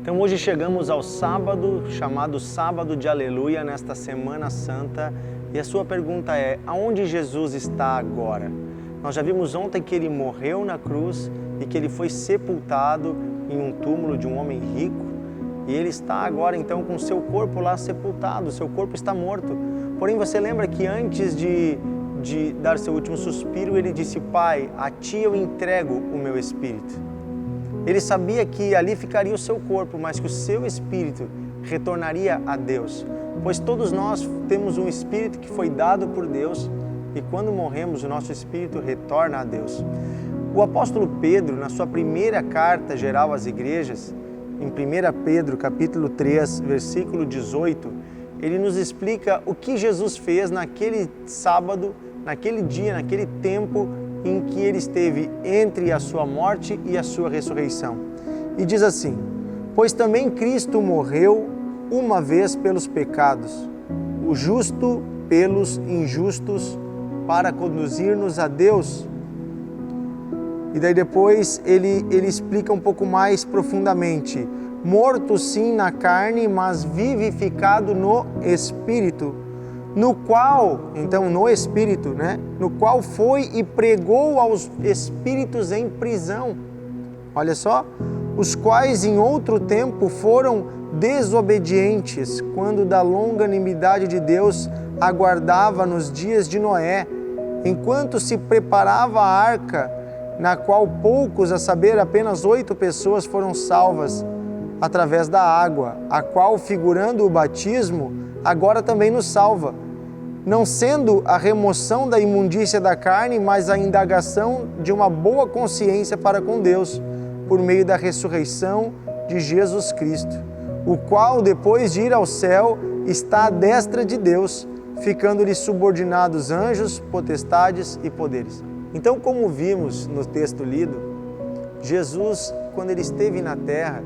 Então hoje chegamos ao sábado, chamado Sábado de Aleluia, nesta Semana Santa. E a sua pergunta é, aonde Jesus está agora? Nós já vimos ontem que ele morreu na cruz e que ele foi sepultado em um túmulo de um homem rico. E ele está agora então com seu corpo lá sepultado, seu corpo está morto. Porém você lembra que antes de dar seu último suspiro, ele disse, Pai, a ti eu entrego o meu espírito. Ele sabia que ali ficaria o seu corpo, mas que o seu espírito retornaria a Deus. Pois todos nós temos um espírito que foi dado por Deus e quando morremos o nosso espírito retorna a Deus. O apóstolo Pedro, na sua primeira carta geral às igrejas, em 1 Pedro capítulo 3, versículo 18, ele nos explica o que Jesus fez naquele sábado, naquele dia, naquele tempo em que ele esteve entre a sua morte e a sua ressurreição. E diz assim, pois também Cristo morreu uma vez pelos pecados, o justo pelos injustos, para conduzir-nos a Deus. E daí depois ele explica um pouco mais profundamente, morto sim na carne, mas vivificado no Espírito, no qual, então no Espírito, no qual foi e pregou aos espíritos em prisão, olha só, os quais em outro tempo foram desobedientes, quando da longanimidade de Deus aguardava nos dias de Noé, enquanto se preparava a arca, na qual poucos, a saber, apenas 8 pessoas foram salvas através da água, a qual, figurando o batismo, agora também nos salva, não sendo a remoção da imundícia da carne, mas a indagação de uma boa consciência para com Deus, por meio da ressurreição de Jesus Cristo, o qual, depois de ir ao céu, está à destra de Deus, ficando-lhe subordinados anjos, potestades e poderes. Então, como vimos no texto lido, Jesus, quando ele esteve na terra,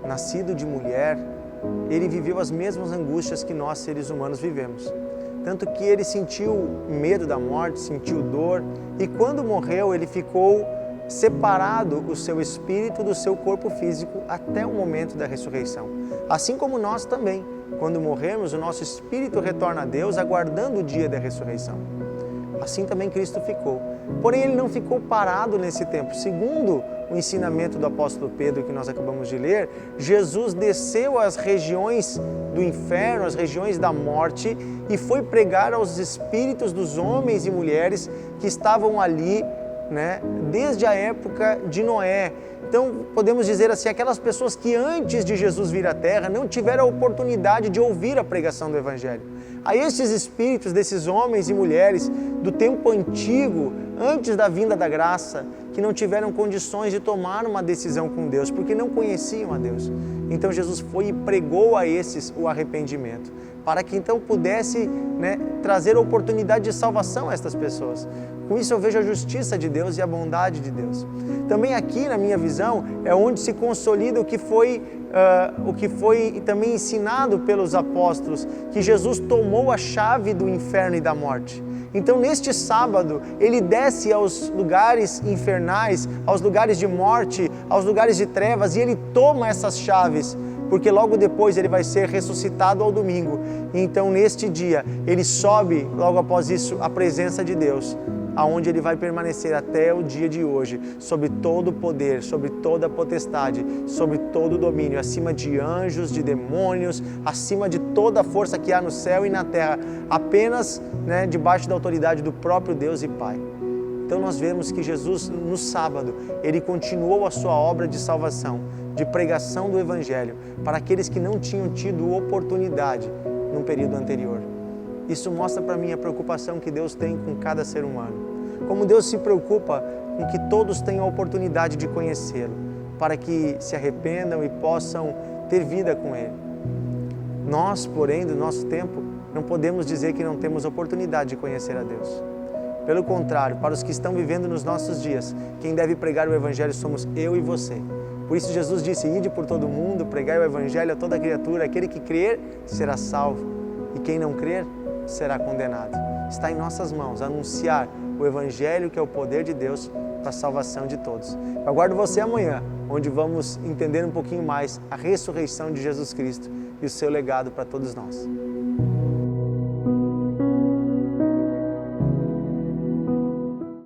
nascido de mulher, ele viveu as mesmas angústias que nós, seres humanos, vivemos. Tanto que ele sentiu medo da morte, sentiu dor, e quando morreu, ele ficou separado o seu espírito do seu corpo físico até o momento da ressurreição. Assim como nós também, quando morrermos, o nosso espírito retorna a Deus, aguardando o dia da ressurreição. Assim também Cristo ficou. Porém, ele não ficou parado nesse tempo. Segundo o ensinamento do apóstolo Pedro que nós acabamos de ler, Jesus desceu às regiões do inferno, às regiões da morte, e foi pregar aos espíritos dos homens e mulheres que estavam ali, desde a época de Noé. Então, podemos dizer assim, aquelas pessoas que antes de Jesus vir à Terra não tiveram a oportunidade de ouvir a pregação do Evangelho. A esses espíritos desses homens e mulheres do tempo antigo, antes da vinda da graça, que não tiveram condições de tomar uma decisão com Deus, porque não conheciam a Deus. Então Jesus foi e pregou a esses o arrependimento, para que então pudesse trazer a oportunidade de salvação a estas pessoas. Com isso eu vejo a justiça de Deus e a bondade de Deus. Também aqui, na minha visão, é onde se consolida o que foi também ensinado pelos apóstolos, que Jesus tomou a chave do inferno e da morte. Então, neste sábado, ele desce aos lugares infernais, aos lugares de morte, aos lugares de trevas, e ele toma essas chaves, porque logo depois ele vai ser ressuscitado ao domingo. Então, neste dia, ele sobe, logo após isso, à presença de Deus, aonde ele vai permanecer até o dia de hoje, sobre todo o poder, sobre toda a potestade, sobre todo o domínio, acima de anjos, de demônios, acima de toda a força que há no céu e na terra, apenas debaixo da autoridade do próprio Deus e Pai. Então nós vemos que Jesus, no sábado, ele continuou a sua obra de salvação, de pregação do Evangelho, para aqueles que não tinham tido oportunidade no período anterior. Isso mostra para mim a preocupação que Deus tem com cada ser humano. Como Deus se preocupa com que todos tenham a oportunidade de conhecê-lo, para que se arrependam e possam ter vida com Ele. Nós, porém, do nosso tempo, não podemos dizer que não temos oportunidade de conhecer a Deus. Pelo contrário, para os que estão vivendo nos nossos dias, quem deve pregar o Evangelho somos eu e você. Por isso Jesus disse, ide por todo o mundo, pregai o Evangelho a toda criatura, aquele que crer será salvo, e quem não crer será condenado. Está em nossas mãos anunciar o Evangelho, que é o poder de Deus para a salvação de todos. Eu aguardo você amanhã onde vamos entender um pouquinho mais a ressurreição de Jesus Cristo e o seu legado para todos nós.